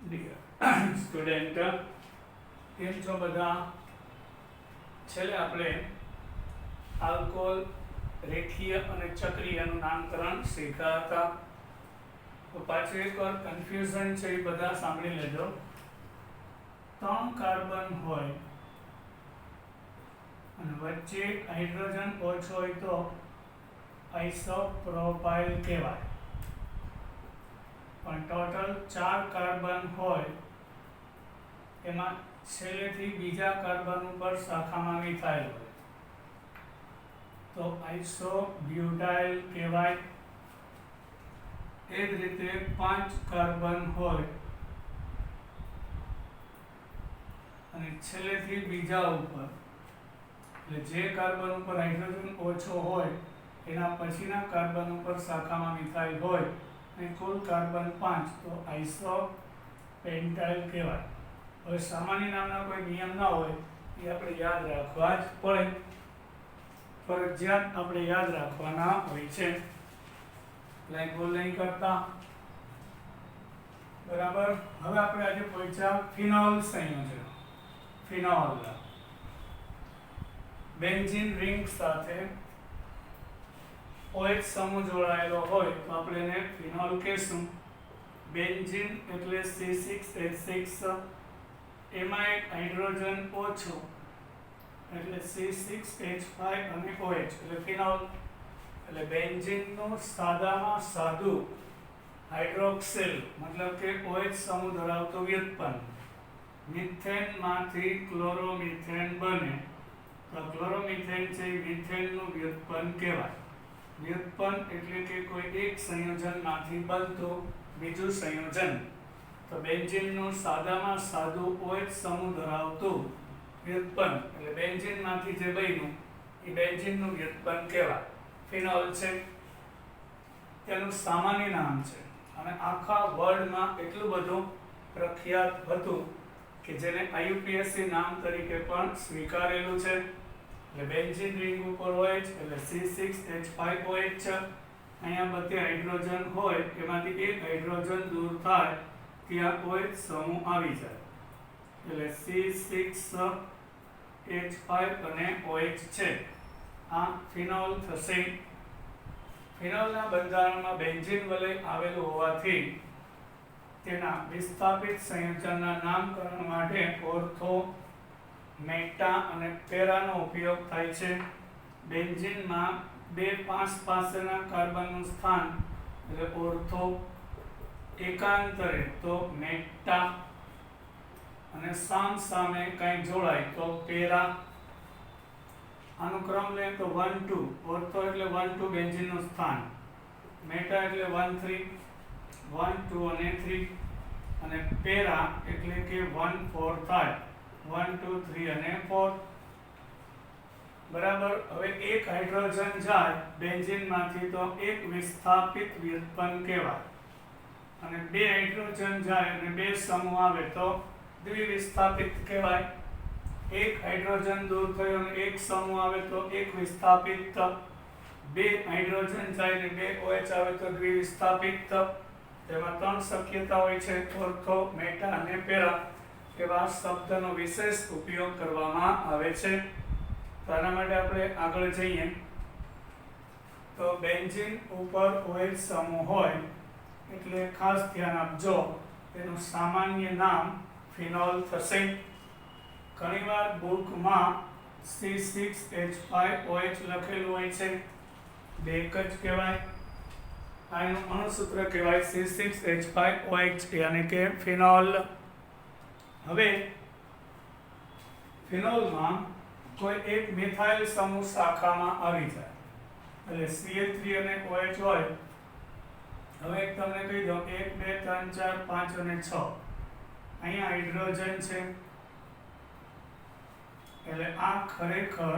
Student કેમ છો બધા? છેલ્લે આપણે આલ્કોહોલ રેખીય અને ચક્રીયનું નામકરણ શીખ્યા હતા. તો પાછું એકવાર કન્ફ્યુઝન છે એ બધા સાંભળી લેજો. 3 કાર્બન હોય અને વચ્ચે હાઇડ્રોજન ઓછો હોય તો આઇસોપ્રોપાઇલ કહેવાય. પણ ટોટલ 4 કાર્બન હોય એમાં છેલ્લેથી બીજા કાર્બન ઉપર શાખામાં મિથાઇલ હોય તો આઇસોબ્યુટાઇલ કહેવાય. એ જ રીતે 5 કાર્બન હોય અને છેલ્લેથી બીજા ઉપર, એટલે જે કાર્બન ઉપર હાઇડ્રોજન ઓછો હોય એના પછીના કાર્બન ઉપર શાખામાં મિથાઇલ હોય અને કુલ કાર્બન 5 તો આઇસોપેન્ટાઇલ કહેવાય. હવે સામાન્ય નામના કોઈ નિયમ ના હોય એ આપણે યાદ રાખવા જ પડે, ફરજિયાત આપણે યાદ રાખવાના હોય છે. લાઈક બોલ નહીં કરતા, બરાબર. હવે આપણે આજે પહોંચ્યા ફિનોલ સંયોજન. ફિનોલ બેન્ઝીન રિંગ સાથે OH સમૂહ જોડાયેલો હોય તો આપણે એને ફિનોલ કહેશું. બેન્ઝીન એટલે C6H6, એમાં એક હાઇડ્રોજન ઓછો એટલે C6H5 અને OH એટલે ફિનોલ. એટલે બેન્ઝીનનું સાદામાં સાદું હાઇડ્રોક્સિલ મતલબ કે OH સમૂહ ધરાવતું વ્યુત્પન્ન મિથેનમાંથી ક્લોરોમિથેન બને તો ક્લોરોમિથેન છે એ મિથેનનું વ્યુત્પન્ન કહેવાય. વ્યુત્પન્ન એટલે કે કોઈ એક સંયોજનમાંથી બનતું બીજું સંયોજન. તો બેન્ઝીનનું સાદામાં સાદું OH સમૂહ ધરાવતું વ્યુત્પન્ન એટલે બેન્ઝીનમાંથી જે બન્યું એ બેન્ઝીનનું વ્યુત્પન્ન કહેવાય. ફિનોલ છે તેનું સામાન્ય નામ છે અને આખા વર્લ્ડમાં એટલું બધું પ્રખ્યાત હતું કે જેને IUPAC નામ તરીકે પણ સ્વીકારેલું છે. એટલે બેન્ઝીન રિંગ ઉપર OH એટલે C6H5OH છે. અહીંયા બધે હાઇડ્રોજન હોય એમાંથી એક હાઇડ્રોજન દૂર થાય ત્યાં OH સમૂહ આવી જાય એટલે C6H5 અને OH છે. આ ફિનોલ થશે. ફિનોલના બંધારણમાં બેન્ઝીન વલય આવેલું હોવાથી તેના વિસ્થાપિત સંયોજનના નામકરણ માટે ઓર્થો, મેટા અને પેરાનો ઉપયોગ થાય છે. બેન્ઝીનમાં 2 પાસેના કાર્બનનું સ્થાન એટલે ઓર્થો, એકાંતરે તો મેટા અને સામ સામે કંઈ જોડાય તો પેરા. આનો ક્રમ લે તો 1 2. ઓર્થો એટલે 1 2 બેન્ઝીનનું સ્થાન, મેટા એટલે 1 3, 1 2 અને 3 અને પેરા એટલે કે 1 4 થાય 1 2 3 અને 4. બરાબર. હવે એક હાઇડ્રોજન જાય બેન્ઝીનમાંથી તો એક વિસ્થાપિત વ્યુત્પન્ન કહેવાય અને 2 હાઇડ્રોજન જાય અને 2 સમૂહ આવે તો દ્વિવિસ્થાપિત કહેવાય. એક હાઇડ્રોજન દૂર થયો અને એક સમૂહ આવે તો એક વિસ્થાપિત. 2 હાઇડ્રોજન જાય અને 2 OH આવે તો દ્વિવિસ્થાપિત. તેમાં 3 શક્યતા હોય છે, ઓર્થો, મેટા અને પેરા. એવા શબ્દનો વિશેષ ઉપયોગ કરવામાં આવે છે. તો આના માટે આપણે આગળ જઈએ તો બેન્ઝીન ઉપર OH સમૂહ હોય એટલે ખાસ ધ્યાન આપજો, તેનું સામાન્ય નામ ફિનોલ થશે. ઘણીવાર બુકમાં C6H5OH લખેલું હોય છે, બે એક જ કહેવાય. આનું અણુસૂત્ર કહેવાય C6H5OH યાની કે ફિનોલ. હવે ફિનોલમાં કોઈ એક મિથાઇલ સમૂહ શાખામાં આવી જાય એટલે CH3 અને OH હોય. હવે એક તમને કહી દઉં 1 2 3 4 5 અને 6 અહીંયા હાઇડ્રોજન છે એટલે આ ખરેખર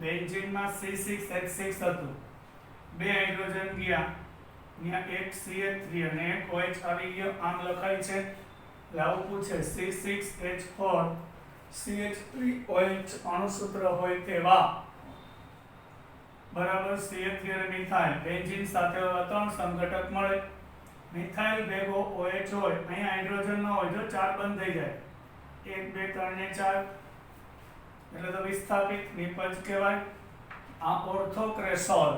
બેન્ઝીનમાં C6H6 હતું. 2 હાઇડ્રોજન ગયા, ત્યાં એક CH3 અને એક OH આવી ગયો, આમ લખાય છે. એટલે આવું પૂછે C6H4 CH3OH અણુસૂત્ર હોય તેવા. બરાબર. CH3 અને મિથાઇલ બેન્ઝીન સાથે 3 સંઘટક મળે મિથાઇલ ભેગો OH હોય, અહીંયા હાઇડ્રોજન ન હોય, જો 4 બંધ થઈ જાય 1 2 3 ને 4 એટલે તો વિસ્થાપિત નિપજ કહેવાય. આ ઓર્થોક્રેસોલ.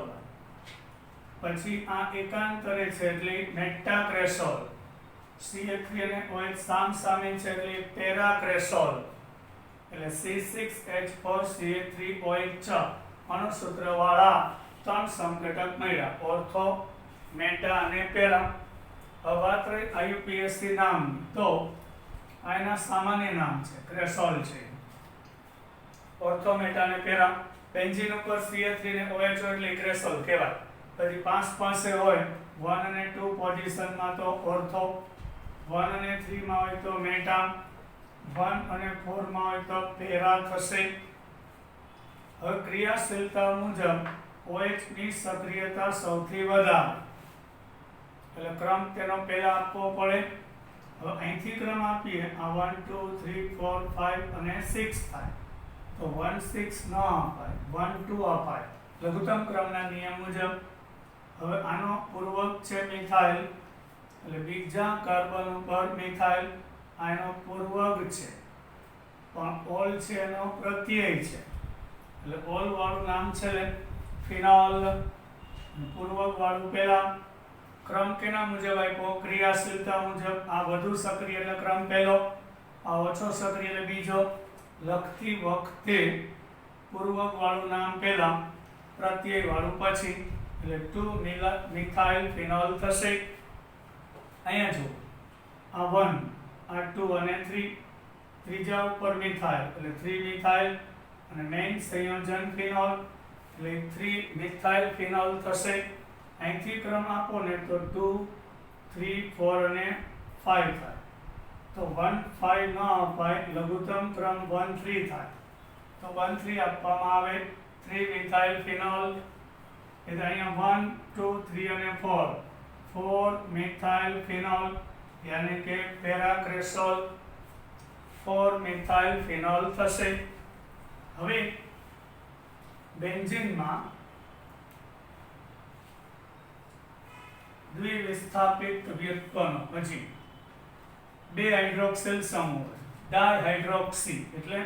પછી આ એકાંતરે છે એટલે મેટાક્રેસોલ. CH3 અને OH સામ સામે છે એટલે પેરાક્રેસોલ. એટલે C6H4CH3OH અણુસૂત્ર વાળા 3 સંઘટક મળ્યા, ઓર્થો, મેટા અને પેરા. હવે વાત રહી IUPAC નામ, તો આ એના સામાન્ય નામ છે, ક્રેસોલ છે. ઓર્થો, મેટા અને પેરા. બેન્ઝીન ઉપર CH3 ને OH હોય એટલે ક્રેસોલ કહેવાય. પછી 5 પાસે હોય 1 અને 2 પોઝિશનમાં તો ઓર્થો, 1 અને 3 માં હોય તો મેટા, 1 અને 4 માં હોય તો પેરા થશે. હવે ક્રિયાશીલતા મુજબ OH ની સક્રિયતા સૌથી વધારે, એટલે ક્રમ તેનો પહેલા આપવો પડે. હવે અહીંથી ક્રમ આપીએ, આ 1 2 3 4 5 અને 6 થાય તો 1 6 ન અપાય, 1 2 અપાય લઘુત્તમ ક્રમના નિયમ મુજબ. હવે આનો પૂર્વક છે મિથાઇલ, એટલે બીજા કાર્બન ઉપર મિથાઇલ, આનો પૂર્વક છે, પણ ઓલ છે એનો પ્રત્યય છે, એટલે ઓલ વાળું નામ છે ફિનોલ. પૂર્વક વાળું પહેલા. ક્રમ કેના મુજબ આપ્યો? ક્રિયાશીલતા મુજબ. આ વધુ સક્રિય એટલે ક્રમ પહેલો, આ ઓછો સક્રિય એટલે બીજો. લખતી વખતે પૂર્વક વાળું નામ પહેલા, પ્રત્યય વાળું પછી, એટલે 2 મિથાઇલ ફિનોલ થશે. અહીંયા જુઓ, આ 1, આ 2 અને 3, ત્રીજા ઉપર મિથાઇલ એટલે 3 મિથાઇલ અને મેઇન સંયોજન ફિનોલ એટલે 3 મિથાઇલ ફિનોલ થશે. અહીંથી ક્રમ આપો ને તો 2 3 4 અને 5 થાય તો 1 5 ન અપાય, લઘુત્તમ ક્રમ 1 3 થાય તો 1 3 આપવામાં આવે. 3 મિથાઇલ ફિનોલ એટલે અહીંયા 1 2 3 અને 4 મિથાઇલ ફિનોલ યાની કે પેરાક્રેસોલ 4 મિથાઇલ ફિનોલ થશે. હવે બેન્ઝીનમાં દ્વિવિસ્થાપિત વ્યુત્પન્નો, પછી 2 હાઇડ્રોક્સિલ સમૂહ, ડાયહાઇડ્રોક્સી એટલે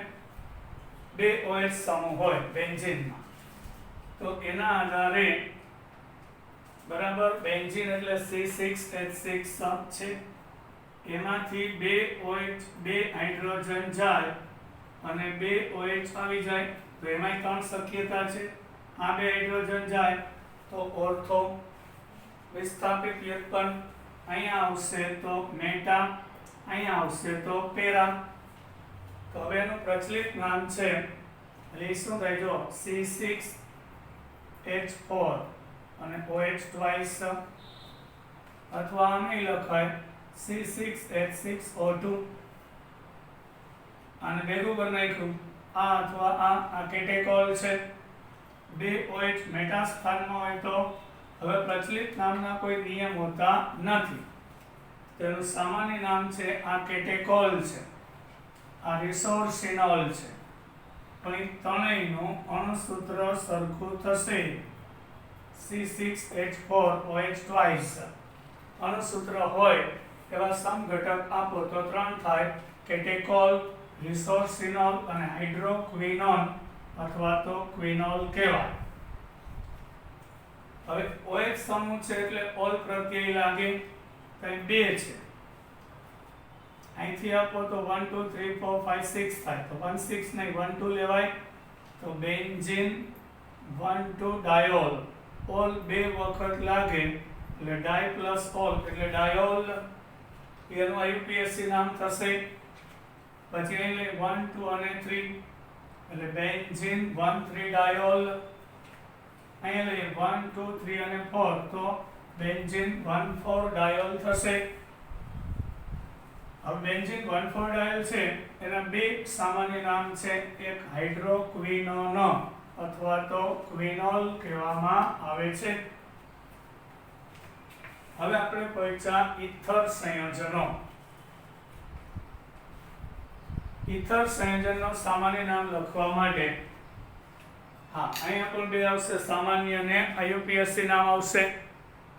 2 OH સમૂહ હોય બેન્ઝીનમાં, તો એના આધારે બરાબર બેન્ઝીન એટલે C6H6 છે, એમાંથી 2 OH 2 હાઇડ્રોજન જાય અને 2 OH આવી જાય તો એમાંય 3 શક્યતા છે. આ 2 હાઇડ્રોજન જાય તો ઓર્થો વિસ્થાપિત વ્યુત્પન્ન, અહીંયા આવશે તો મેટા, અહીંયા આવશે તો પેરા. તો હવે એનું પ્રચલિત નામ છે એટલે શું થાય જો C6H4 અને OH ટ્વાઇસ, અથવા આમ લખાય C6H6O2. આને ભેગું કરી નાખ્યું, આ અથવા આ કેટેકોલ છે. 2 OH મેટા સ્થાનમાં હોય તો હવે પ્રચલિત નામના કોઈ નિયમ હોતા નથી, તેનું સામાન્ય નામ છે આ કેટેકોલ છે, આ રિસોર્સિનોલ છે, પણ એ ત્રણેયનું અણુસૂત્ર સરખું થશે. C6H4OH ટ્વાઇસ અણુસૂત્ર હોય એવા સમઘટક આપો તો 3 થાય, કેટેકોલ, રિસોર્સિનોલ અને હાઇડ્રોક્વિનોન અથવા તો ક્વિનોલ કહેવાય. હવે OH સમૂહ છે એટલે ઓલ પ્રત્યય લાગે તો 2 છે, અહીંથી આપો તો 1 2 3 4 5 6 થાય તો 1 6 નહીં 1 2 લેવાય તો બેન્ઝીન 1 2 ડાયોલ, ઓલ 2 વખત લાગે એટલે ડાય પ્લસ ઓલ એટલે ડાયોલ, એનું IUPAC નામ થશે. પછી અહીં 1 2 અને 3 એટલે બેન્ઝીન 1 3 ડાયોલ, અહીંયા 1 2 3 અને 4 તો બેન્ઝીન 1 4 ડાયોલ થશે. હવે બેન્ઝીન 1 4 ડાયોલ છે એના 2 સામાન્ય નામ છે, એક હાઇડ્રોક્વિનોન અથવા તો ક્વિનોલ કહેવામાં આવે છે. હવે આપણે પહોંચ્યા ઇથર સંયોજનો. ઇથર સંયોજનનો સામાન્ય નામ લખવા માટે હા અહીંયા પણ 2 આવશે, સામાન્ય અને IUPAC નામ આવશે.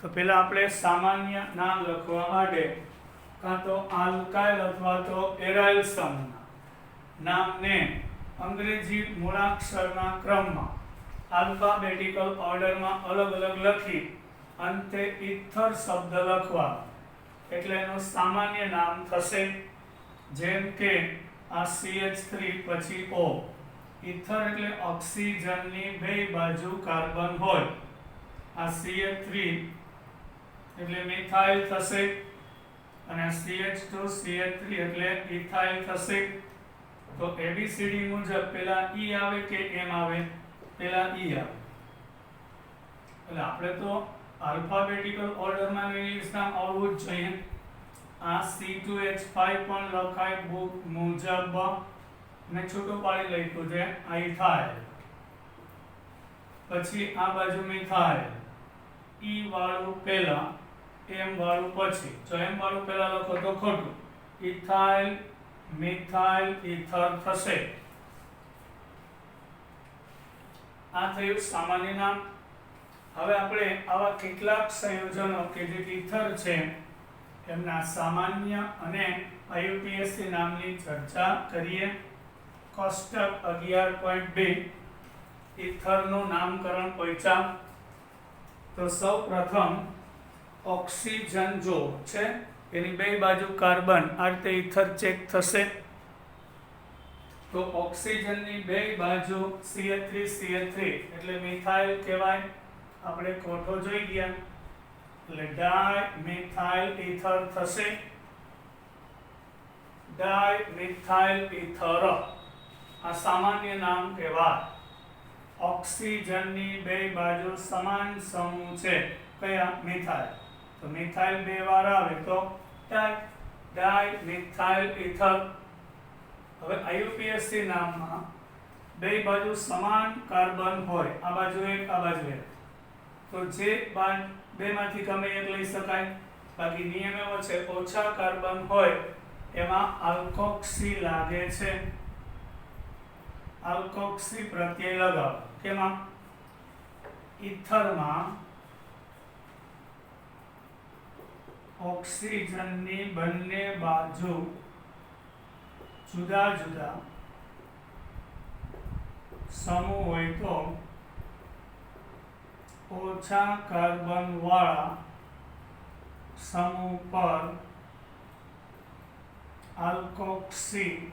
તો પહેલા આપણે સામાન્ય નામ લખવા માટે કાં તો આલ્કાઇલ અથવા તો એરાઇલ સમૂહના નામને અંગ્રેજી મૂળાક્ષરના ક્રમમાં આલ્ફાબેટિકલ ઓર્ડરમાં અલગ અલગ લખી અંતે ઇથર શબ્દ લખવા એટલે એનું સામાન્ય નામ થશે. જેમ કે આ CH3 પછી O. ઇથર એટલે ઓક્સિજનની બે બાજુ કાર્બન હોય. આ CH3 એટલે મિથાઇલ થશે અને CH2 CH3 એટલે ઇથાઇલ થશે. તો ABCD મુજબ પેલા E આવે કે M આવે? પેલા E આવે. એટલે આપણે તો આલ્ફાબેટિકલ ઓર્ડરમાં ઇંગ્લિશ નામ આવવું જ જોઈએ. આ C2H5 પણ લખાય બુક મુજબ. મેં છૂટું પાડી લખ્યું છે આ ઇથાઇલ, પછી આ બાજુ મિથાઇલ. E વાળું પહેલા, M વાળું પછી. જો M વાળું પહેલા લખો તો ખોટું. ઇથાઇલ મિથાઇલ ઇથર થશે. આ થયું સામાન્ય નામ. હવે આપણે આવા કેટલાક સંયોજનો કે જે ઇથર છે એમના સામાન્ય અને IUPAC નામની ચર્ચા કરીએ. કોષ્ટક 11.2 ઇથરનું નામકરણ પહોંચ્યા. તો સૌ પ્રથમ ઓક્સિજન જો છે એની બે બાજુ કાર્બન, આ રીતે ઇથર ચેક થશે. તો ઓક્સિજનની બે બાજુ CH3 CH3 એટલે મિથાઇલ કહેવાય. આપણે કોઠો જોઈ ગયા એટલે ડાય મિથાઇલ ઇથર થશે. ડાય મિથાઇલ ઇથર આ સામાન્ય નામ કહેવાય. ઓક્સિજનની બે બાજુ સમાન સમૂહ છે. કયા? મિથાઇલ. તો મિથાઇલ બે વાર આવે તો ડાય મિથાઇલ ઇથર. હવે IUPAC નામમાં બે બાજુ સમાન કાર્બન હોય, આ બાજુ એક આ બાજુ એક, તો જે બેમાંથી ગમે એક લઈ શકાય. બાકી નિયમ એવો છે ઓછા કાર્બન હોય એમાં આલ્કોક્સી લાગે છે. આલ્કોક્સી પ્રત્યય લગાવો. કેમાં? ઇથરમાં ઓક્સિજનની બંને બાજુ જુદા જુદા સમૂહ હોય તો ઓછા કાર્બન વાળા સમૂહ પર આલ્કોક્સી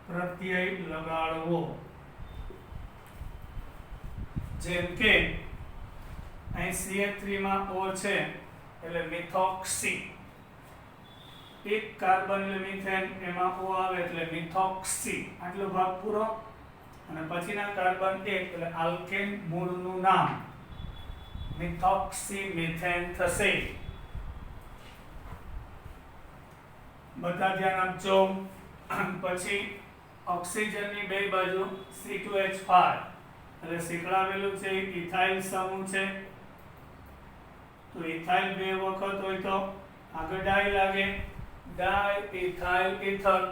પ્રત્યય લગાડવો. જેમ કે અહીં CH3 માં O છે એટલે મિથોક્સી. એક કાર્બન એટલે મિથેન, એમાં O આવે એટલે મિથોક્સી. આટલો ભાગ પૂરો. અને પછીના કાર્બન એક એટલે આલ્કેન મૂળનું નામ મિથોક્સી મિથેન થશે. બધા ધ્યાન આપજો. પછી ઓક્સિજનની બે બાજુ C2H5 એટલે શીખડાવેલું છે ઇથાઇલ સમૂહ છે. તો ઇથાઇલ બે વખત હોય તો આગળ ડાય લાગે. ડાય ઇથાઇલ ઇથર.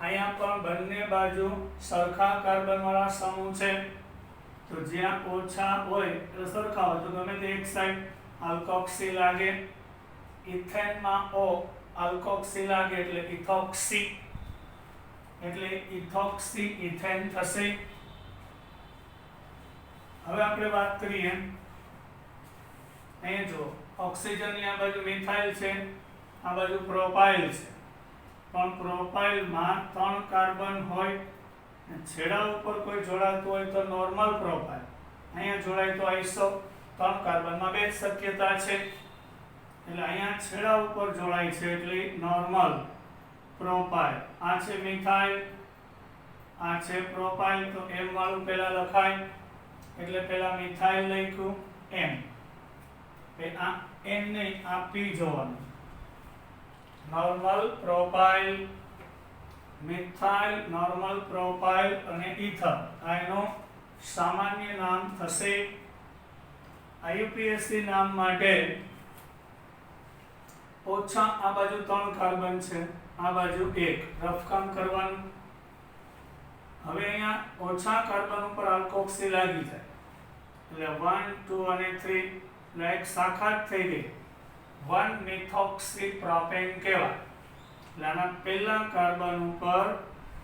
અહીંયા પણ બંને બાજુ સરખા કાર્બન વાળા સમૂહ છે. તો જ્યાં ઓછા હોય એટલે સરખા હોય તો ગમે તે એક સાઈડ આલ્કોક્સી લાગે. ઇથેનમાં O આલ્કોક્સી લાગે એટલે ઇથોક્સી. એટલે ઇથોક્સી ઇથેન થશે. હવે આપણે વાત કરીએ અહીં જો ઓક્સિજનની આ બાજુ મિથાઇલ છે, આ બાજુ પ્રોપાઇલ છે. પણ પ્રોપાઇલમાં 3 કાર્બન હોય, છેડા ઉપર કોઈ જોડાતું હોય તો નોર્મલ પ્રોપાઇલ. અહીંયા જોડાય તો આઈસો. 3 કાર્બનમાં 2 શક્યતા છે એટલે અહીંયા છેડા ઉપર જોડાય છે એટલે નોર્મલ પ્રોપાઇલ. આ છે મિથાઇલ, આ છે પ્રોપાઇલ. તો M વાળું પહેલા લખાય એટલે પહેલા મિથાઇલ લખ્યું M. આ N નહીં, આ P જોવાનું. Normal propyl, methyl, normal propyl અને ઇથર. આ એનું સામાન્ય નામ થશે. IUPAC નામ માટે ઓછા આ બાજુ 3 કાર્બન છે, આ બાજુ 1. રફ કામ કરવાનું. હવે અહીંયા ઓછા કાર્બન ઉપર આલ્કોક્સી લાગી જાય એટલે 1 2 અને 3 એટલે એક શાખા જ થઈ ગઈ 1 મિથોક્સી પ્રોપેન કહેવાય એટલે આના પહેલા કાર્બન ઉપર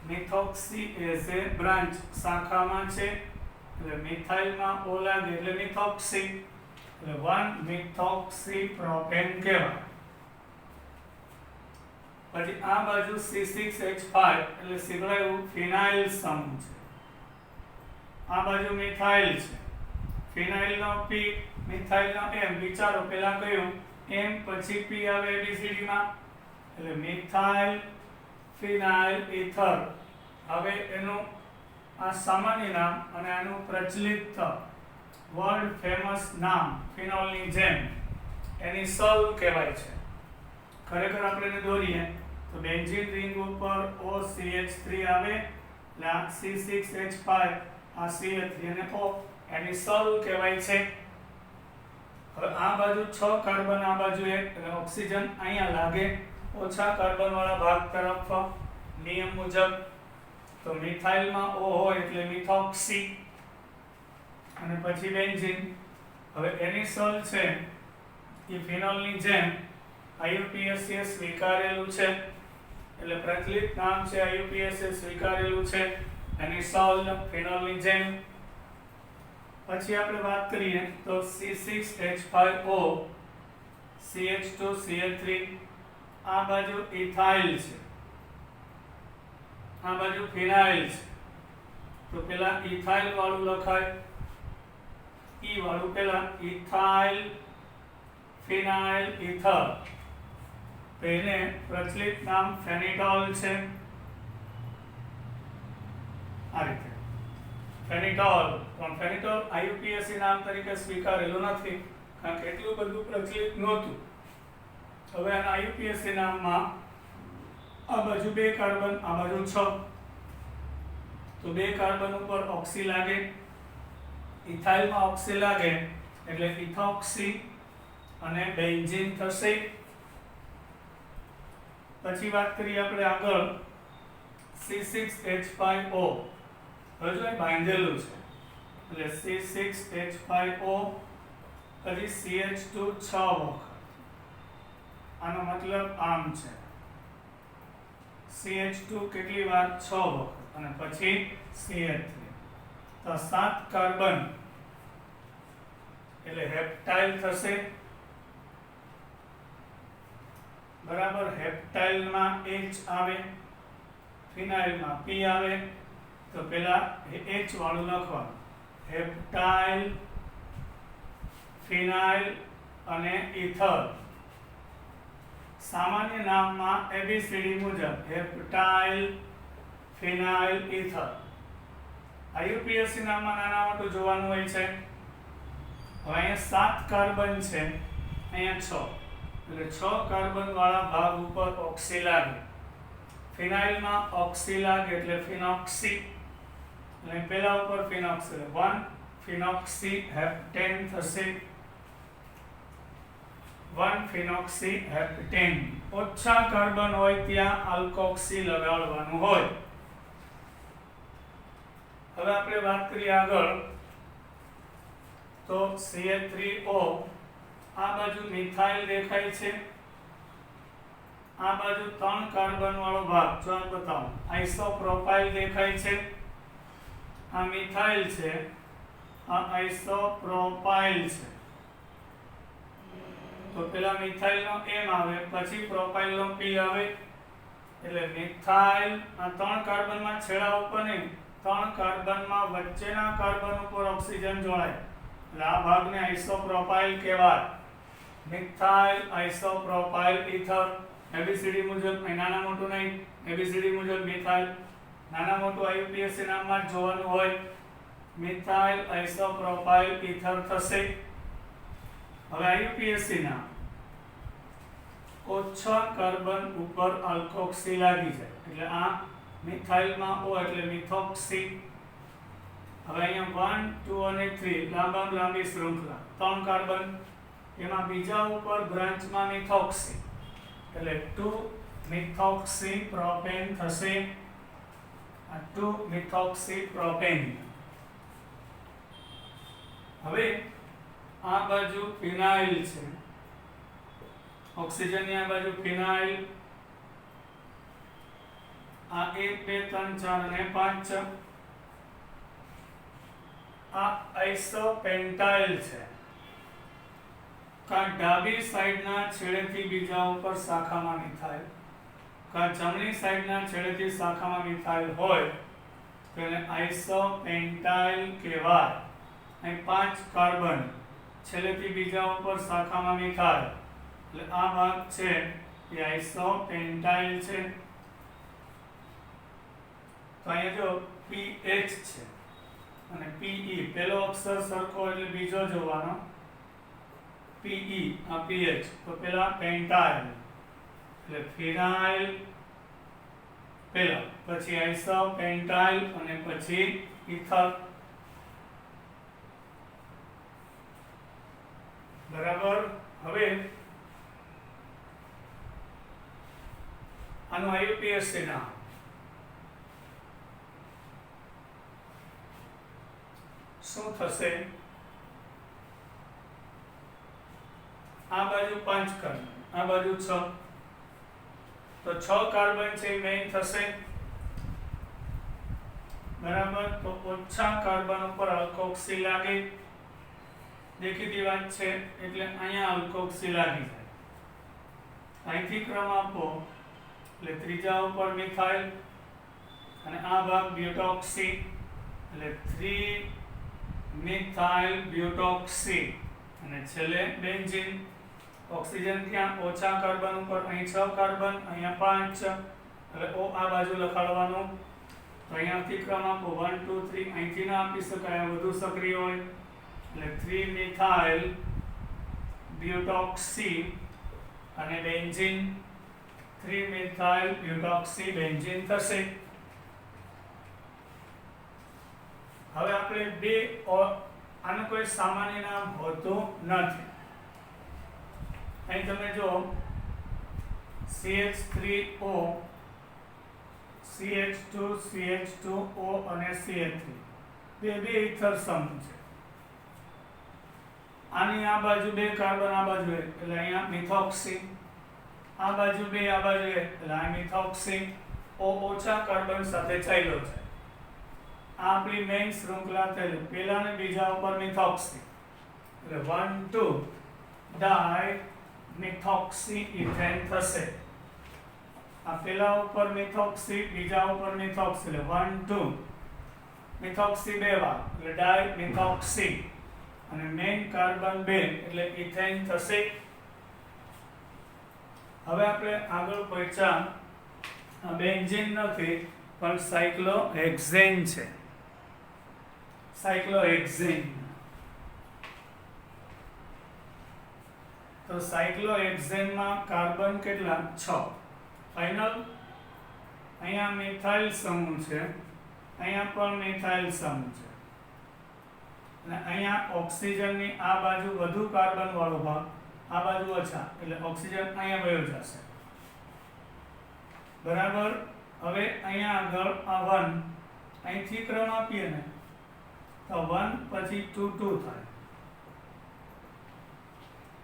મિથોક્સી એઝ એ બ્રાન્ચ શાખામાં છે એટલે મિથાઇલમાં O લાગે એટલે મિથોક્સી એટલે 1 મિથોક્સી પ્રોપેન કહેવાય પછી આ બાજુ C6H5 એટલે શીખવાયું ફિનાઇલ સમૂહ છે આ બાજુ મિથાઇલ છે ફિનાઇલનો P મિથાઇલનો M વિચારો પહેલા કયું M પછી P આવે ABCD માં એટલે મિથાઇલ ફિનાઇલ ઈથર હવે એનું આ સામાન્ય નામ અને આનું પ્રચલિત વર્લ્ડ ફેમસ નામ ફિનોલની જેમ એની સલ કહેવાય છે ખરેખર આપણે એને દોરીએ તો બેન્ઝીન રિંગ ઉપર OCH3 આવે એટલે આ C6H5 આ CH3 અને O એની સલ કહેવાય છે હવે આ બાજુ 6 કાર્બન આ બાજુ એક એટલે ઓક્સિજન અહીંયા લાગે ઓછા કાર્બન વાળા ભાગ તરફ નિયમ મુજબ તો મિથાઇલમાં O હોય એટલે મિથોક્સી અને પછી બેન્ઝીન હવે એની સલ છે એ ફિનોલની જેમ IUPAC સ્વીકારેલું છે એટલે પ્રચલિત નામ છે IUPAC સ્વીકારેલું છે એની સલ ફિનોલની જેમ પછી આપણે વાત કરીએ તો C6H5O CH2CH3 આ બાજુ ઇથાઇલ છે આ બાજુ ફિનાઇલ છે તો પેલા ઇથાઇલ વાળું લખાય ઈ વાળું પેલા ઇથાઇલ ફિનાઇલ ઈથર તો એને પ્રચલિત નામ ફેનિટોલ છે આ રીતે ફેનિટોલ પણ ફેનિટોલ IUPAC નામ તરીકે સ્વીકારેલું નથી કારણ કે એટલું બધું પ્રચલિત નહોતું હવે આના IUPAC નામમાં આ બાજુ 2 કાર્બન આ બાજુ 6 તો 2 કાર્બન ઉપર ઓક્સી લાગે ઇથાઇલમાં ઓક્સી લાગે એટલે ઇથોક્સી અને બેન્ઝીન થશે પછી વાત કરીએ આપણે આગળ C6H5O હવે જો બાંધેલું છે એટલે C6H5O પછી CH2 6 વખત આનો મતલબ આમ છે CH2 કેટલી વાર 6 વખત અને પછી CH3 તો 7 કાર્બન એટલે હેપ્ટાઇલ થશે બરાબર હેપ્ટાઇલમાં H આવે ફિનાઇલમાં P આવે તો પેલા H વાળું લખવાનું હેપ્ટાઇલ ફિનાઇલ અને ઈથર સામાન્ય નામમાં ABCD મુજબ હેપ્ટાઇલ ફિનાઇલ ઈથર IUPAC નામમાં નાના મોટું જોવાનું હોય છે હવે અહીંયા 7 કાર્બન છે અહીંયા 6 એટલે 6 કાર્બન વાળા ભાગ ઉપર ઓક્સી લાગે ફિનાઇલમાં ઓક્સી લાગે એટલે ફિનોક્સી એટલે પહેલા ઉપર ફિનોક્સી 1 ફિનોક્સી હેપ્ટેન થશે 1 ફિનોક્સી હેપ્ટેન ઓછા કાર્બન હોય ત્યાં આલ્કોક્સી લગાડવાનું હોય હવે આપણે વાત કરીએ આગળ તો CH3O આ બાજુ મિથાઇલ દેખાય છે આ બાજુ 3 કાર્બન વાળો ભાગ જો આમ બતાવું આઇસોપ્રોપાઇલ દેખાય છે આ મિથાઇલ છે આ આઇસોપ્રોપાઇલ છે તો પેલા મિથાઇલ નો M આવે પછી પ્રોપાઇલ નો P આવે એટલે મિથાઇલ આ 3 કાર્બન માં છેડા ઉપર ને 3 કાર્બન માં વચ્ચેના કાર્બન ઉપર ઓક્સિજન જોડાય એટલે આ ભાગને આઇસોપ્રોપાઇલ કહેવાય મિથાઇલ આઇસોપ્રોપાઇલ ઈથર ABCD મુજબ નાના મોટું નહીં ABCD મુજબ મિથાઇલ નાના મોટું IUPAC નામમાં જ જોવાનું હોય મિથાઇલ આઇસોપ્રોપાઇલ ઈથર થશે હવે IUPAC નામ ઓછા કાર્બન ઉપર આલ્કોક્સી લાગી જાય એટલે આ મિથાઇલમાં O એટલે મિથોક્સી હવે અહીંયા 1 2 અને 3 લાંબી શૃંખલા 3 કાર્બન એમાં બીજા ઉપર બ્રાન્ચમાં મિથોક્સી એટલે 2 મિથોક્સી પ્રોપેન થશે આ 2 મિથોક્સી પ્રોપેન હવે આ બાજુ ફિનાઇલ છે, ઓક્સિજનની આ બાજુ ફિનાઇલ, આ 1 2 3 4 અને 5 છે, આ આઇસોપેન્ટાઇલ છે, કા ડાબી સાઈડના છેડેથી બીજા ઉપર શાખામાં મિથાઇલ, કા જમણી સાઈડના છેડેથી શાખામાં મિથાઇલ હોય તો એને આઇસોપેન્ટાઇલ કહેવાય. અહીં 5 કાર્બન છેલ્લેથી બીજા ઉપર શાખામાં મિથાઇલ, એટલે આ ભાગ છે એ આઇસોપેન્ટાઇલ છે. તો અહીંયા જો PH છે અને PE, પહેલો અક્ષર સરખો એટલે બીજો જોવાનો, PE આ PH, તો પેલા પેન્ટાઇલ એટલે ફિનાઇલ પેલા, પછી આઇસોપેન્ટાઇલ અને પછી ઇથર. બરાબર. હવે આનું IUPAC નામ શું થશે? આ બાજુ 5 કાર્બન, આ બાજુ 6, તો 6 કાર્બન છે એ મેઇન થશે. બરાબર. તો ઓછા કાર્બન ઉપર અલ્કોક્સી લાગે, દેખીતી વાત છે, એટલે અહીંયા અલ્કોક્સી લાગી જાય. અહીંથી ક્રમ આપો એટલે ત્રીજા ઉપર મિથાઇલ અને આ ભાગ બ્યુટોક્સી, એટલે 3 મિથાઇલ બ્યુટોક્સી અને છેલ્લે બેન્ઝીન. ઓક્સિજન ત્યાં ઓછા કાર્બન ઉપર, અહીં 6 કાર્બન, અહીંયા 5, એટલે O આ બાજુ લખાડવાનું. તો અહીંયાથી ક્રમ આપો 1 2 3, અહીંથી ના આપી શકાય, વધુ સક્રિય હોય, એટલે 3 મિથાઇલ બ્યુટોક્સી અને બેન્ઝીન, 3 મિથાઇલ બ્યુટોક્સી બેન્ઝીન થશે. હવે આપણે બે, આનું કોઈ સામાન્ય નામ હોતું નથી. અહીં તમે જો CH3O, CH2, CH2O અને CH3 બે ઇથર સમૂહ છે. આની આ બાજુ 2 કાર્બન, આ બાજુ 1, એટલે અહીંયા મિથોક્સી, આ બાજુ 2, આ બાજુ 1, એટલે આ મિથોક્સી. O ઓછા કાર્બન સાથે ચાલ્યો છે. આ આપણી મેઇન શૃંખલા થઈ, પેલા ને બીજા ઉપર મિથોક્સી, એટલે 1 2 ડાઈ મિથોક્સી ઇથેન થશે. આ પેલા ઉપર મિથોક્સી, બીજા ઉપર મિથોક્સી, એટલે 1 2 મિથોક્સી 2 વાર, એટલે ડાઈ મિથોક્સી અને મેઇન કાર્બન 2 એટલે ઇથેન થશે. હવે આપણે આગળ પહોંચ્યા, બેન્ઝીન નથી પણ સાયક્લોહેક્ઝેન છે. સાયક્લોહેક્ઝેન, તો સાયક્લોહેક્ઝેનમાં કાર્બન કેટલા? 6. ફાઇનલ. અહીંયા મિથાઇલ સમૂહ છે, અહીંયા પણ મિથાઇલ સમૂહ છે, અને અહીંયા ઓક્સિજનની આ બાજુ વધુ કાર્બન વાળો ભાગ, આ બાજુ ઓછા, એટલે ઓક્સિજન અહીંયા વયો જશે. બરાબર. હવે અહીંયા આગળ આ 1, અહીંથી ક્રમ આપીએ ને તો 1 પછી 2 2 થાય,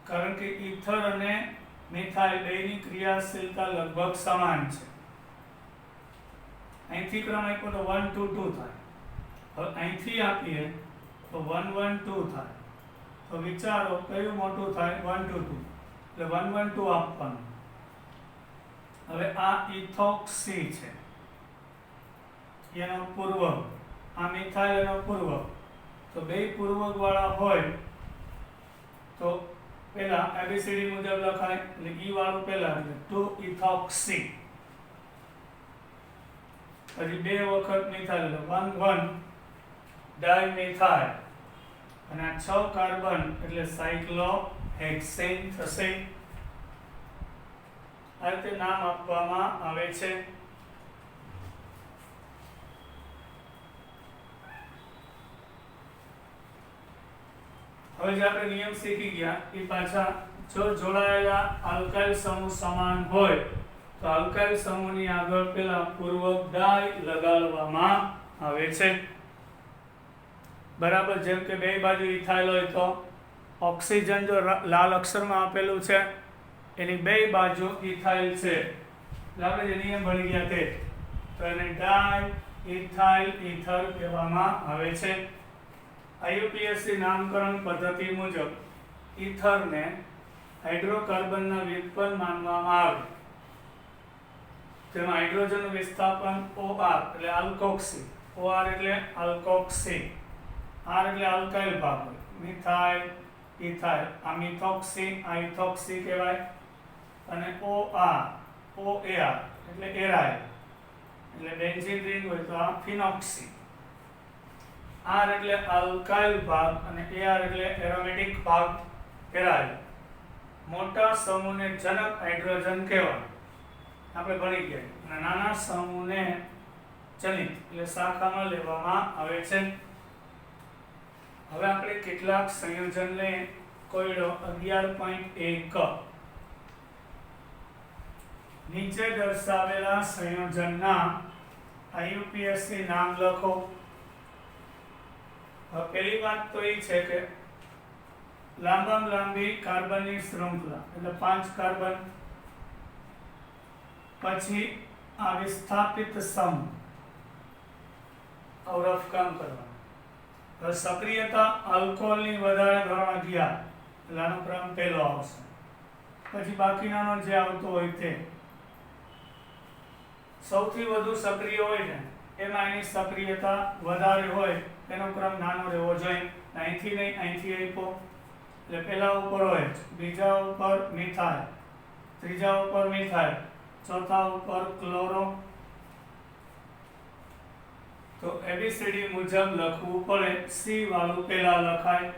કારણ કે ઇથર અને મિથાઇલ બેની ક્રિયાશીલતા લગભગ સમાન છે. અહીંથી ક્રમ આપ્યો તો 1 2 2 થાય. હવે અહીંથી આપીએ તો 1 1 2 થાય. તો વિચારો કયું મોટું થાય? 1 2 2, એટલે 1 1 2 આપવાનું. હવે આ ઇથોક્સી છે, એનો પૂર્વક, આ મિથાઇલ એનો પૂર્વક. તો બે પૂર્વક વાળા હોય તો પેલા ABCD મુજબ લખાય, એટલે E વાળું પેલા, એટલે 2 ઇથોક્સી, પછી 2 વખત મિથાઇલ, એટલે 1 1 ડાઇમિથાઇલ, અને આ 6 કાર્બન એટલે સાયક્લોહેક્સેન થશે. આ રીતે નામ આપવામાં આવે છે. હવે જે આપણે નિયમ શીખી ગયા એ પાછા, જો જોડાયેલા આલ્કાઇલ સમૂહ સમાન હોય તો આલ્કાઇલ સમૂહની આગળ પેલા પૂર્વક ડાઈ લગાડવામાં આવે છે. બરાબર, જેમ કે બે બાજુ ઇથાઇલ હોય તો ઓક્સિજન જો લાલ અક્ષરમાં આપેલું છે એની બે બાજુ ઇથાઇલ છે એટલે આપણે જે નિયમ ભણી ગયા તે, તો એને ડાય ઇથાઇલ ઇથર કહેવામાં આવે છે. IUPAC નામકરણ પદ્ધતિ મુજબ ઇથરને હાઇડ્રોકાર્બનના વ્યુત્પન્ન માનવામાં આવે. તેમાં હાઇડ્રોજનનું વિસ્થાપન OR એટલે આલ્કોક્સી, OR એટલે આલ્કોક્સી, R એટલે આલ્કાઇલ ભાગ, મિથાઇલ, ઇથાઇલ, આ મિથોક્સી, આ ઇથોક્સી કહેવાય, અને OR એટલે એરાઇલ, એટલે બેન્ઝીન રિંગ હોય તો આ ફિનોક્સી. R એટલે આલ્કાઇલ ભાગ અને AR એટલે એરોમેટિક ભાગ, એરાઇલ. મોટા સમૂહને જનક હાઇડ્રોજન કહેવાય, આપણે ભણી ગયા, અને નાના સમૂહને જનિત એટલે શાખામાં લેવામાં આવે છે. હવે આપણે કેટલાક સંયોજનને કોયડો 11.1 નીચે દર્શાવેલા સંયોજનના IUPAC નામ લખો. પહેલી વાત તો એ છે કે લાંબામાં લાંબી કાર્બનની શૃંખલા એટલે 5 કાર્બન, પછી આ વિસ્થાપિત સમૂહ અવરફકામ કરવાનું. હવે સક્રિયતા આલ્કોહોલની વધારે ધોરણ 11 એટલે આનો ક્રમ પહેલો આવશે, પછી બાકીનાનો જે આવતો હોય તે. સૌથી વધુ સક્રિય હોય છે એમાં એની સક્રિયતા વધારે હોય એનો ક્રમ નાનો રહેવો જોઈએ. અહીંથી નહીં, અહીંથી આપ્યો એટલે પહેલા ઉપર હોય, બીજા ઉપર મિથાઇલ, ત્રીજા ઉપર મિથાઇલ, ચોથા ઉપર ક્લોરો. તો ABCD મુજબ લખવું પડે. C વાળું પહેલા લખાય,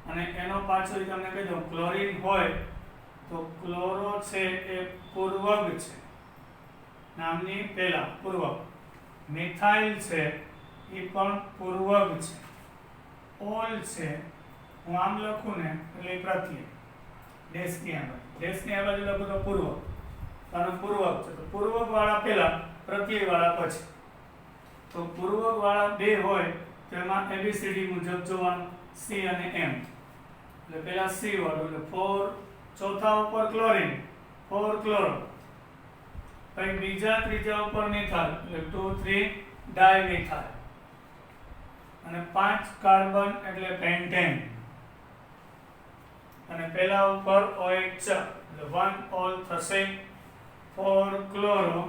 અને એનો પાછો તમને કહી દઉં, ક્લોરીન હોય તો ક્લોરો છે એ પૂર્વક છે, નામની પહેલા પૂર્વક. મિથાઇલ છે એ પણ પૂર્વક છે. ઓલ છે હું આમ લખું ને એટલે પ્રત્યય, દેશની આ બાજુ લખું તો પૂર્વક, આનો પૂર્વક છે તો પૂર્વક વાળા પહેલા, પ્રત્યય વાળા પછી. તો પૂર્વક વાળા બે હોય તો એમાં ABCD મુજબ જોવાનું, C અને M. એટલે પહેલા C વાળું એટલે 4, ચોથા ઉપર ક્લોરીન 4 ક્લોરો, પછી બીજા ત્રીજા ઉપર મિથાઇલ એટલે 2 3 ડાયમિથાઇલ, અને 5 કાર્બન એટલે પેન્ટેન, અને પહેલા ઉપર OH એટલે 1 ઓલ થશે, 4 ક્લોરો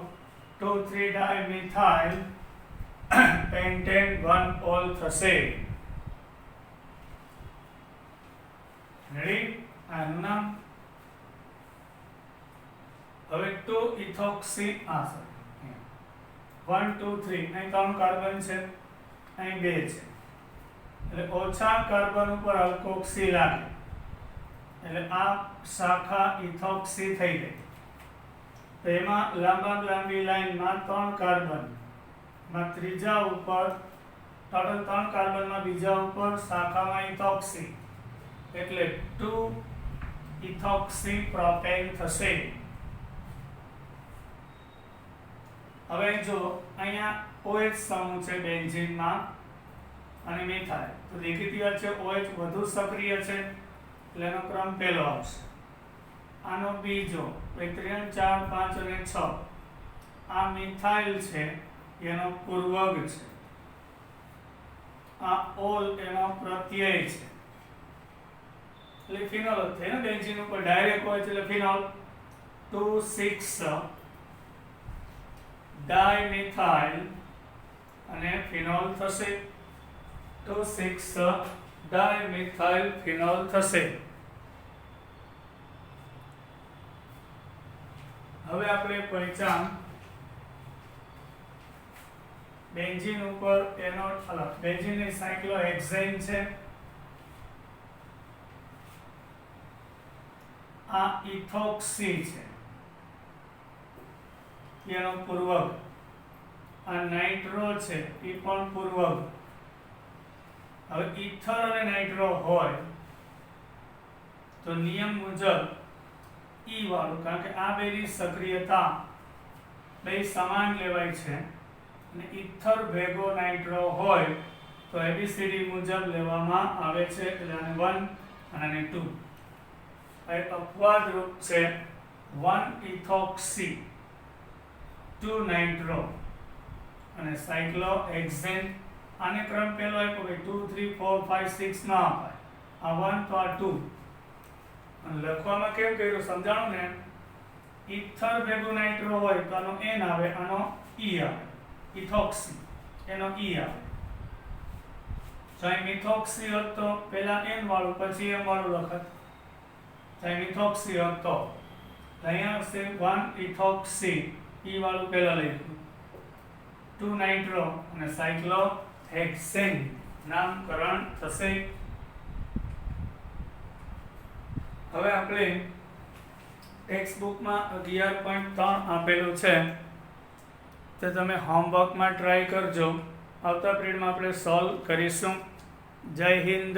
2 3 ડાયમિથાઇલ, પેન્ટેન 1 ઓલ થશે. રેડી? આનું નામ. હવે 2 ઇથોક્સી 1 2 3 અહીં 3 કાર્બન છે, અહીં 2 છે, એટલે ઓછા કાર્બન ઉપર આલ્કોક્સી લાગે એટલે આ શાખા ઇથોક્સી થઈ ગઈ. તો એમાં લાંબામાં લાંબી લાઈનમાં 3 કાર્બન માં ત્રીજા ઉપર, ટોટલ 3 કાર્બનમાં બીજા ઉપર શાખામાં ઇથોક્સી એટલે 2 ઇથોક્સી પ્રોપેન થશે. હવે જો અહીંયા OH સમૂહ છે બેન્ઝીનમાં અને મિથાઇલ, તો દેખીતી વાત છે OH વધુ સક્રિય છે એટલે એનો ક્રમ પહેલો આવશે. આનો બીજો, 3 4 5 અને 6 આ મિથાઇલ છે એનો પૂર્વક છે, આ ઓલ એનો પ્રત્યય છે એટલે ફિનોલ જ થાય ને. બેન્ઝીન ઉપર ડાયરેક્ટ હોય એટલે ફિનોલ. 2 6 ડાયમિથાઇલ અને ફિનોલ થશે, 2 6 ડાયમિથાઇલ ફિનોલ થશે. હવે આપણે પહેચાન બેન્ઝીન ઉપર એનો બેન્ઝીનની સાયક્લોહેક્સેન છે, આ ઇથોક્સી છે એનો પૂર્વક, આ નાઇટ્રો છે એ પણ પૂર્વક. હવે ઇથર અને નાઇટ્રો હોય તો નિયમ મુજબ ઈ વાળું, કારણ કે આ બેની સક્રિયતા બે સમાન લેવાય છે, અને ઇથર ભેગો નાઇટ્રો હોય તો ABCD મુજબ લેવામાં આવે છે, એટલે આને 1 અને આને 2. હવે અપવાદ રૂપ છે 1 ethoxy 2 nitro અને સાયક્લોહેક્સેન. આને ક્રમ પહેલો આપ્યો કે 2 3 4 5 6 ના અપાય, આ 1 તો આ 2. અને લખવામાં કેમ કર્યું સમજાણું ને, ઇથર ભેગું નાઇટ્રો હોય તો આનો N આવે, આનો E આવે, ઇથોક્સી એનો E આવે. જો અહીં મિથોક્સી હોત તો પહેલા N વાળું પછી M વાળું લખત, જો અહીં મિથોક્સી હોત તો અહીંયા હશે 1 ઇથોક્સી, E વાળું પહેલા લખ્યું, 2 નાઇટ્રો અને સાયક્લોહેક્સેન નામકરણ થશે. હવે આપણે ટેક્સ્ટ બુકમાં 11.3 આપેલું છે તે તમે હોમવર્કમાં ટ્રાય કરજો. આવતા પીરિયડમાં આપણે સોલ્વ કરીશું. જય હિન્દ.